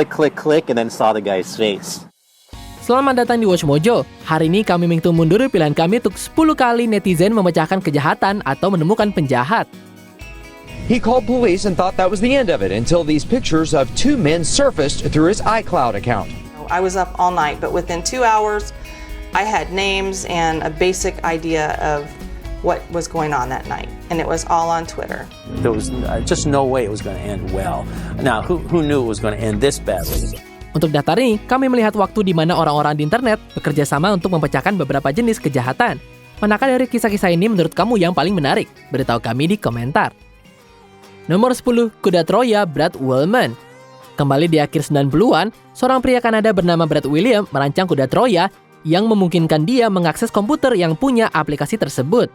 click, and then saw the guy's face. Selamat datang di Watch Mojo. Hari ini kami menghitung mundur pilihan kami untuk 10 kali netizen memecahkan kejahatan atau menemukan penjahat. He called police and thought that was the end of it until these pictures of two men surfaced through his iCloud account. I was up all night, but within 2 hours, I had names and a basic idea of what was going on that night, and it was all on Twitter. There was just no way it was going to end well. Now, who knew it was going to end this badly? Untuk daftar ini, kami melihat waktu di mana orang-orang di internet bekerja sama untuk memecahkan beberapa jenis kejahatan. Manakah dari kisah-kisah ini menurut kamu yang paling menarik? Beritahu kami di komentar. Nomor 10, kuda Troya Brad Wilman. Kembali di akhir 90-an, seorang pria Kanada bernama Brad William merancang kuda Troya yang memungkinkan dia mengakses komputer yang punya aplikasi tersebut.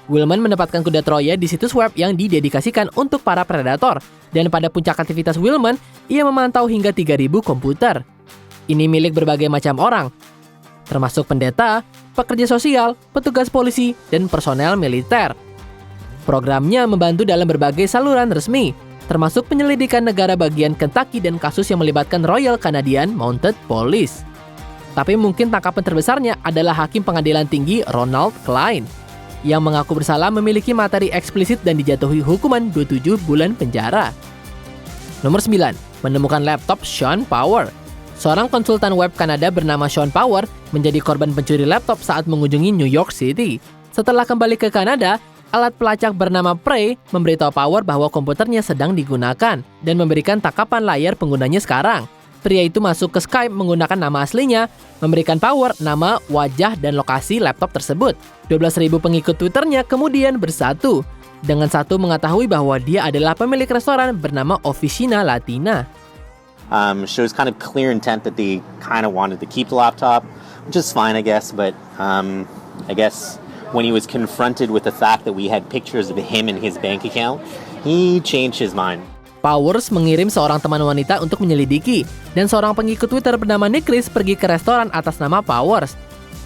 Wilman menempatkan kuda Troya di situs web yang didedikasikan untuk para predator, dan pada puncak aktivitas Wilman, ia memantau hingga 3.000 komputer. Ini milik berbagai macam orang, termasuk pendeta, pekerja sosial, petugas polisi, dan personel militer. Programnya membantu dalam berbagai saluran resmi, termasuk penyelidikan negara bagian Kentucky dan kasus yang melibatkan Royal Canadian Mounted Police. Tapi mungkin tangkapan terbesarnya adalah Hakim Pengadilan Tinggi Ronald Klein, yang mengaku bersalah memiliki materi eksplisit dan dijatuhi hukuman 27 bulan penjara. Nomor 9, menemukan laptop Sean Power. Seorang konsultan web Kanada bernama Sean Power menjadi korban pencuri laptop saat mengunjungi New York City. Setelah kembali ke Kanada, alat pelacak bernama Prey memberitahu Power bahwa komputernya sedang digunakan dan memberikan tangkapan layar penggunanya sekarang. Pria itu masuk ke Skype menggunakan nama aslinya, memberikan Power nama, wajah, dan lokasi laptop tersebut. 12.000 pengikut Twitternya kemudian bersatu, dengan satu mengetahui bahwa dia adalah pemilik restoran bernama Oficina Latina. Shows kind of clear intent that they kind of wanted to keep the laptop, which is fine, I guess, but I guess when he was confronted with the fact that we had pictures of him in his bank account, he changed his mind. Powers mengirim seorang teman wanita untuk menyelidiki, dan seorang pengikut Twitter bernama Nick Chris pergi ke restoran atas nama Powers.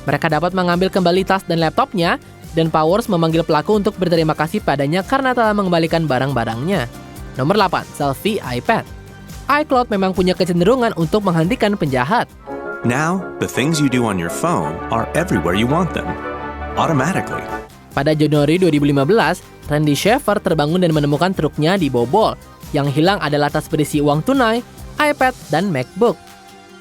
Mereka dapat mengambil kembali tas dan laptopnya, dan Powers memanggil pelaku untuk berterima kasih padanya karena telah mengembalikan barang-barangnya. Nomor 8, selfie iPad. iCloud memang punya kecenderungan untuk menghentikan penjahat. Now, the things you do on your phone are everywhere you want them, automatically. Pada Januari 2015, Randy Sheffer terbangun dan menemukan truknya dibobol. Yang hilang adalah tas berisi uang tunai, iPad, dan MacBook.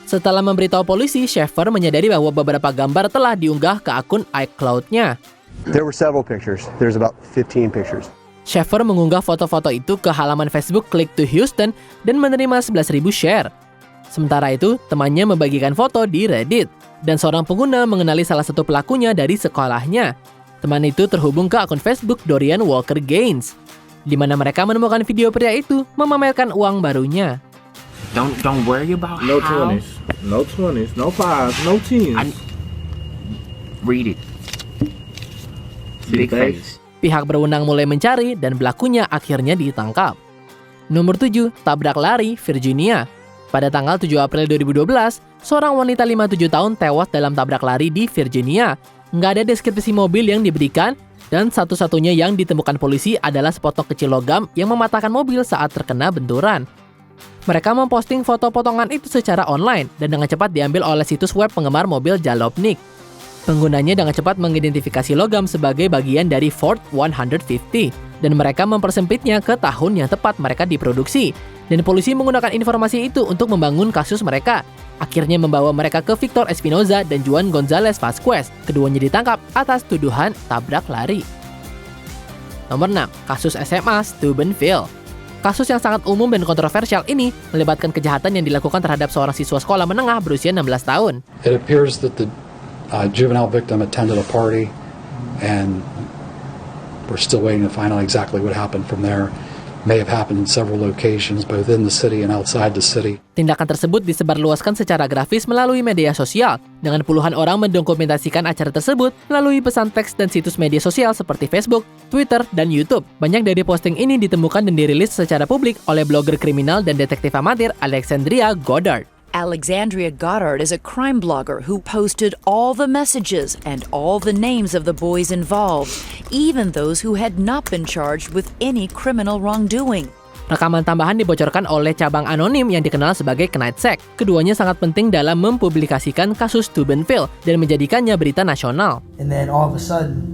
Setelah memberitahu polisi, Sheffer menyadari bahwa beberapa gambar telah diunggah ke akun iCloud-nya. There were several pictures. There's about 15 pictures. Sheffer mengunggah foto-foto itu ke halaman Facebook Click to Houston dan menerima 11.000 share. Sementara itu, temannya membagikan foto di Reddit, dan seorang pengguna mengenali salah satu pelakunya dari sekolahnya. Teman itu terhubung ke akun Facebook Dorian Walker Gaines, di mana mereka menemukan video pria itu memamerkan uang barunya. Don't worry about no 20s, no 20s, no 5s, no 10s. Read it. Big face. Pihak berwenang mulai mencari dan pelakunya akhirnya ditangkap. Nomor 7, tabrak lari Virginia. Pada tanggal 7 April 2012, seorang wanita 57 tahun tewas dalam tabrak lari di Virginia. Nggak ada deskripsi mobil yang diberikan, dan satu-satunya yang ditemukan polisi adalah sepotong kecil logam yang mematahkan mobil saat terkena benturan. Mereka memposting foto potongan itu secara online dan dengan cepat diambil oleh situs web penggemar mobil Jalopnik. Penggunanya dengan cepat mengidentifikasi logam sebagai bagian dari Ford 150, dan mereka mempersempitnya ke tahun yang tepat mereka diproduksi. Dan polisi menggunakan informasi itu untuk membangun kasus mereka. Akhirnya membawa mereka ke Victor Espinoza dan Juan Gonzalez Vasquez. Keduanya ditangkap atas tuduhan tabrak lari. Nomor 6, kasus SMA Steubenville. Kasus yang sangat umum dan kontroversial ini melibatkan kejahatan yang dilakukan terhadap seorang siswa sekolah menengah berusia 16 tahun. It appears that the juvenile victim attended a party and we're still waiting to find out exactly what happened from there. May have happened in several locations, both in the city and outside the city. Tindakan tersebut disebarluaskan secara grafis melalui media sosial, dengan puluhan orang mendokumentasikan acara tersebut melalui pesan teks dan situs media sosial seperti Facebook, Twitter, dan YouTube. Banyak dari posting ini ditemukan dan dirilis secara publik oleh blogger kriminal dan detektif amatir Alexandria Goddard. Alexandria Goddard is a crime blogger who posted all the messages and all the names of the boys involved, even those who had not been charged with any criminal wrongdoing. Rekaman tambahan dibocorkan oleh cabang anonim yang dikenal sebagai Knightsec. Keduanya sangat penting dalam mempublikasikan kasus Steubenville dan menjadikannya berita nasional. And then all of a sudden,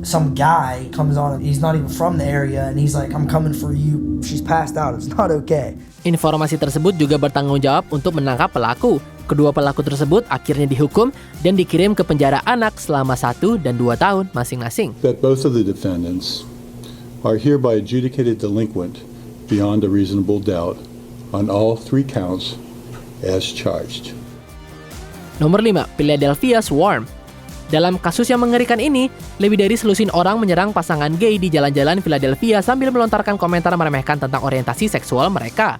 some guy comes on, he's not even from the area, and he's like, I'm coming for you. She's passed out, it's not okay. Informasi tersebut juga bertanggung jawab untuk menangkap pelaku. Kedua pelaku tersebut akhirnya dihukum dan dikirim ke penjara anak selama 1 dan 2 tahun masing-masing. That both of the defendants are hereby adjudicated delinquent beyond a reasonable doubt on all 3 counts as charged. Nomor 5, Philadelphia Swarm. Dalam kasus yang mengerikan ini, lebih dari selusin orang menyerang pasangan gay di jalan-jalan Philadelphia sambil melontarkan komentar meremehkan tentang orientasi seksual mereka.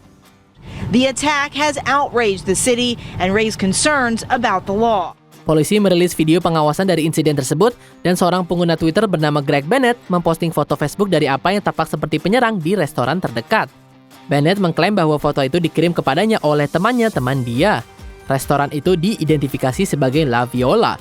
The attack has outraged the city and raised concerns about the law. Polisi merilis video pengawasan dari insiden tersebut dan seorang pengguna Twitter bernama Greg Bennett memposting foto Facebook dari apa yang tampak seperti penyerang di restoran terdekat. Bennett mengklaim bahwa foto itu dikirim kepadanya oleh teman dia. Restoran itu diidentifikasi sebagai La Viola.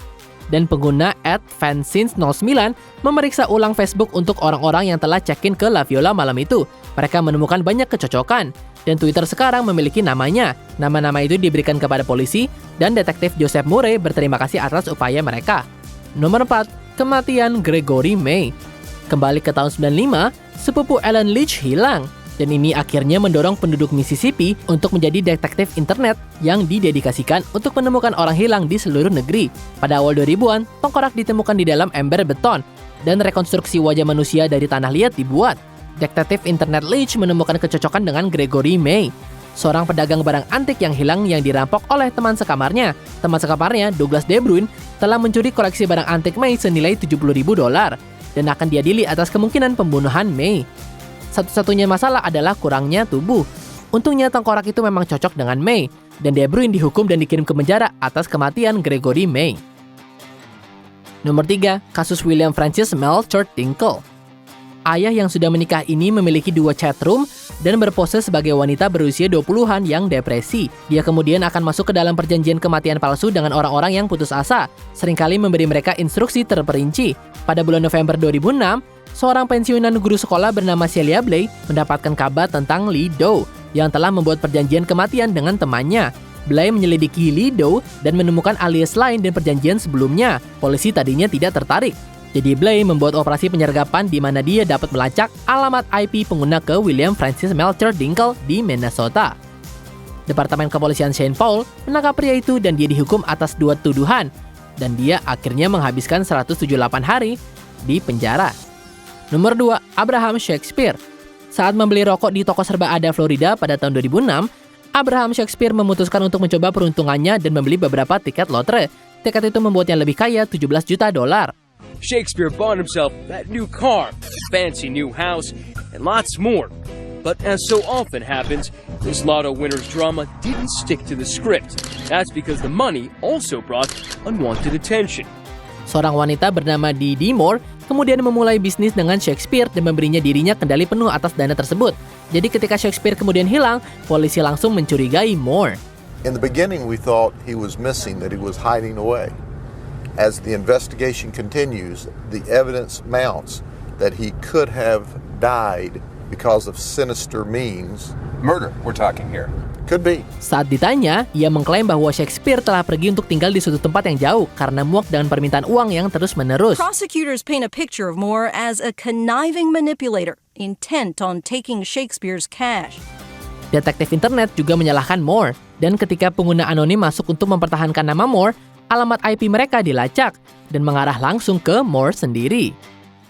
Dan pengguna @fansins09 memeriksa ulang Facebook untuk orang-orang yang telah check-in ke La Viola malam itu. Mereka menemukan banyak kecocokan, dan Twitter sekarang memiliki namanya. Nama-nama itu diberikan kepada polisi, dan detektif Joseph Murray berterima kasih atas upaya mereka. Nomor 4, kematian Gregory May. Kembali ke tahun 95, sepupu Ellen Leach hilang. Dan ini akhirnya mendorong penduduk Mississippi untuk menjadi detektif internet yang didedikasikan untuk menemukan orang hilang di seluruh negeri. Pada awal 2000-an, tengkorak ditemukan di dalam ember beton, dan rekonstruksi wajah manusia dari tanah liat dibuat. Detektif internet Leach menemukan kecocokan dengan Gregory May, seorang pedagang barang antik yang hilang yang dirampok oleh teman sekamarnya. Teman sekamarnya, Douglas De Bruin, telah mencuri koleksi barang antik May senilai $70.000 dan akan diadili atas kemungkinan pembunuhan May. Satu-satunya masalah adalah kurangnya tubuh. Untungnya tengkorak itu memang cocok dengan May, dan De Bruin dihukum dan dikirim ke penjara atas kematian Gregory May. Nomor 3, kasus William Francis Melcher Tinkle. Ayah yang sudah menikah ini memiliki 2 chatroom dan berpose sebagai wanita berusia 20-an yang depresi. Dia kemudian akan masuk ke dalam perjanjian kematian palsu dengan orang-orang yang putus asa, seringkali memberi mereka instruksi terperinci. Pada bulan November 2006, seorang pensiunan guru sekolah bernama Celia Blay mendapatkan kabar tentang Lee Doe yang telah membuat perjanjian kematian dengan temannya. Blay menyelidiki Lee Doe dan menemukan alias lain dan perjanjian sebelumnya. Polisi tadinya tidak tertarik. Jadi Blay membuat operasi penyergapan di mana dia dapat melacak alamat IP pengguna ke William Francis Melcher Tinkle di Minnesota. Departemen Kepolisian St. Paul menangkap pria itu dan dia dihukum atas 2 tuduhan. Dan dia akhirnya menghabiskan 178 hari di penjara. Nomor 2, Abraham Shakespeare. Saat membeli rokok di toko serba ada Florida pada tahun 2006, Abraham Shakespeare memutuskan untuk mencoba peruntungannya dan membeli beberapa tiket lotre. Tiket itu membuatnya lebih kaya $17 juta. Shakespeare bought himself that new car, fancy new house, and lots more. But as so often happens, this lotto winner's drama didn't stick to the script. That's because the money also brought unwanted attention. Seorang wanita bernama Dee Moore kemudian memulai bisnis dengan Shakespeare dan memberinya dirinya kendali penuh atas dana tersebut. Jadi ketika Shakespeare kemudian hilang, polisi langsung mencurigai Moore. In the beginning we thought he was missing, that he was hiding away. As the investigation continues, the evidence mounts that he could have died because of sinister means. Murder, we're talking here. Could be. Saat ditanya, ia mengklaim bahwa Shakespeare telah pergi untuk tinggal di suatu tempat yang jauh karena muak dengan permintaan uang yang terus-menerus. Prosecutors paint a picture of Moore as a conniving manipulator, intent on taking Shakespeare's cash. Detektif internet juga menyalahkan Moore, dan ketika pengguna anonim masuk untuk mempertahankan nama Moore, alamat IP mereka dilacak dan mengarah langsung ke Moore sendiri.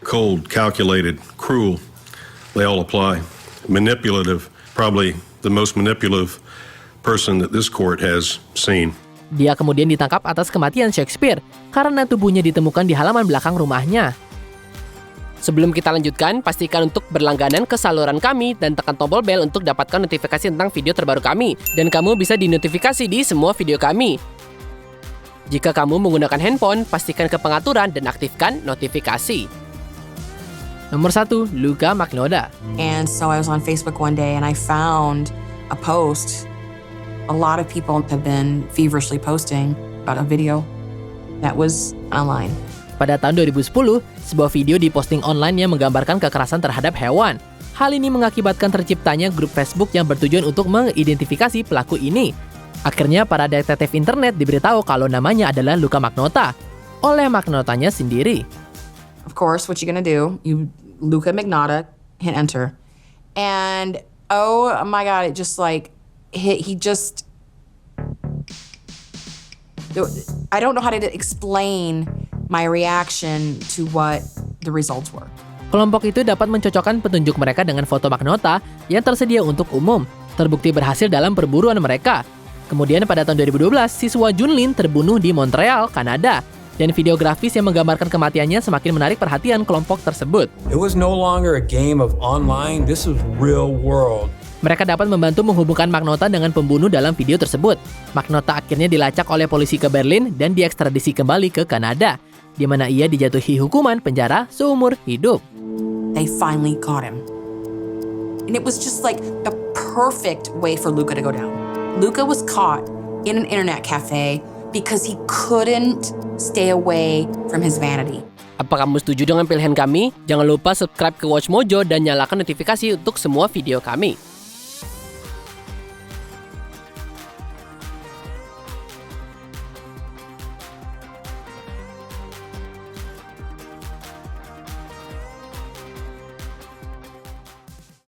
Cold, calculated, cruel, they all apply. Manipulative, probably the most manipulative person that this court has seen. Dia kemudian ditangkap atas kematian Shakespeare karena tubuhnya ditemukan di halaman belakang rumahnya. Sebelum kita lanjutkan, pastikan untuk berlangganan ke saluran kami dan tekan tombol bel untuk dapatkan notifikasi tentang video terbaru kami. Dan kamu bisa dinotifikasi di semua video kami. Jika kamu menggunakan handphone, pastikan ke pengaturan dan aktifkan notifikasi. Nomor 1, Luka Magnotta. And so I was on Facebook one day and I found a post. A lot of people have been feverishly posting about a video that was online. Pada tahun 2010, sebuah video diposting online yang menggambarkan kekerasan terhadap hewan. Hal ini mengakibatkan terciptanya grup Facebook yang bertujuan untuk mengidentifikasi pelaku ini. Akhirnya para detektif internet diberitahu kalau namanya adalah Luka Magnotta oleh Magnotanya sendiri. Of course, what you gonna do? You Luka Magnotta, hit enter, and oh my God, it just like he just. I don't know how to explain my reaction to what the results were. Kelompok itu dapat mencocokkan petunjuk mereka dengan foto Magnotta yang tersedia untuk umum. Terbukti berhasil dalam perburuan mereka. Kemudian pada tahun 2012, siswa Junlin terbunuh di Montreal, Kanada. Dan video grafis yang menggambarkan kematiannya semakin menarik perhatian kelompok tersebut. It was no longer a game of online, this was real world. Mereka dapat membantu menghubungkan Magnotta dengan pembunuh dalam video tersebut. Magnotta akhirnya dilacak oleh polisi ke Berlin dan diekstradisi kembali ke Kanada, di mana ia dijatuhi hukuman penjara seumur hidup. They finally caught him. And it was just like the perfect way for Luka to go down. Luka was caught in an internet cafe because he couldn't stay away from his vanity. Apa kamu setuju dengan pilihan kami? Jangan lupa subscribe ke Watch Mojo dan nyalakan notifikasi untuk semua video kami.